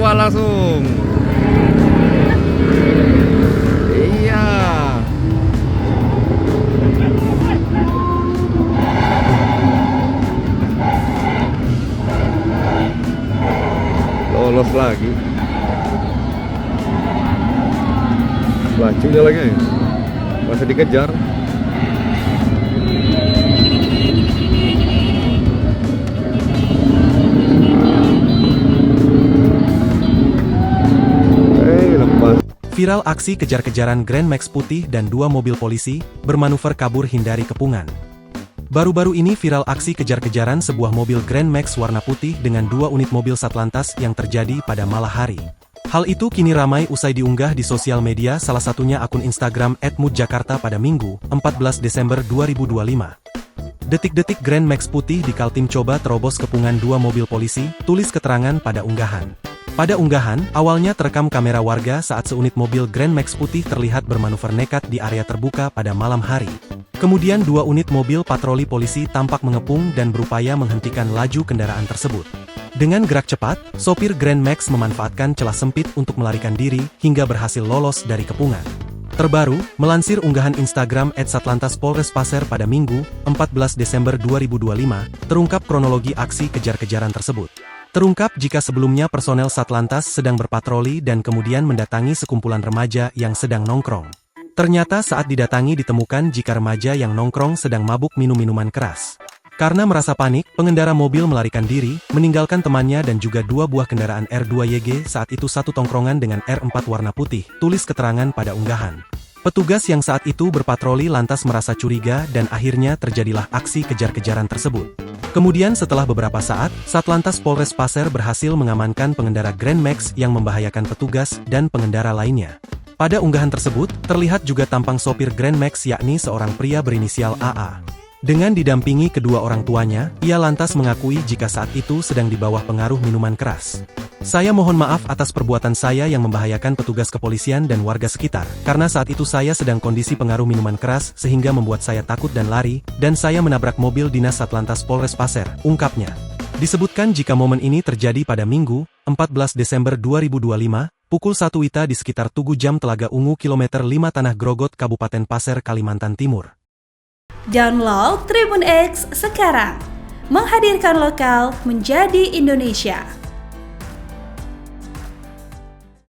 dua langsung. Iya. Lolos lagi. Laju dia lagi. Masih dikejar. Viral aksi kejar-kejaran Grand Max putih dan dua mobil polisi, bermanuver kabur hindari kepungan. Baru-baru ini viral aksi kejar-kejaran sebuah mobil Grand Max warna putih dengan dua unit mobil Satlantas yang terjadi pada malam hari. Hal itu kini ramai usai diunggah di sosial media, salah satunya akun Instagram @moodjakarta pada Minggu, 14 Desember 2025. Detik-detik Grand Max putih di Kaltim coba terobos kepungan dua mobil polisi, tulis keterangan pada unggahan. Pada unggahan, awalnya terekam kamera warga saat seunit mobil Grand Max putih terlihat bermanuver nekat di area terbuka pada malam hari. Kemudian dua unit mobil patroli polisi tampak mengepung dan berupaya menghentikan laju kendaraan tersebut. Dengan gerak cepat, sopir Grand Max memanfaatkan celah sempit untuk melarikan diri, hingga berhasil lolos dari kepungan. Terbaru, melansir unggahan Instagram @Satlantas Polres Pasir pada Minggu, 14 Desember 2025, terungkap kronologi aksi kejar-kejaran tersebut. Terungkap jika sebelumnya personel Satlantas sedang berpatroli dan kemudian mendatangi sekumpulan remaja yang sedang nongkrong. Ternyata saat didatangi ditemukan jika remaja yang nongkrong sedang mabuk minum minuman keras. Karena merasa panik, pengendara mobil melarikan diri, meninggalkan temannya dan juga dua buah kendaraan R2YG, saat itu satu tongkrongan dengan R4 warna putih, tulis keterangan pada unggahan. Petugas yang saat itu berpatroli lantas merasa curiga dan akhirnya terjadilah aksi kejar-kejaran tersebut. Kemudian setelah beberapa saat, Satlantas Polres Pasir berhasil mengamankan pengendara Grand Max yang membahayakan petugas dan pengendara lainnya. Pada unggahan tersebut, terlihat juga tampang sopir Grand Max yakni seorang pria berinisial AA. Dengan didampingi kedua orang tuanya, ia lantas mengakui jika saat itu sedang di bawah pengaruh minuman keras. Saya mohon maaf atas perbuatan saya yang membahayakan petugas kepolisian dan warga sekitar, karena saat itu saya sedang kondisi pengaruh minuman keras sehingga membuat saya takut dan lari, dan saya menabrak mobil dinas Satlantas Polres Pasir, ungkapnya. Disebutkan jika momen ini terjadi pada Minggu, 14 Desember 2025, pukul 1 WITA di sekitar Tugu Jam Telaga Ungu kilometer 5 Tanah Grogot, Kabupaten Pasir, Kalimantan Timur. Download Tribun X sekarang, menghadirkan lokal menjadi Indonesia.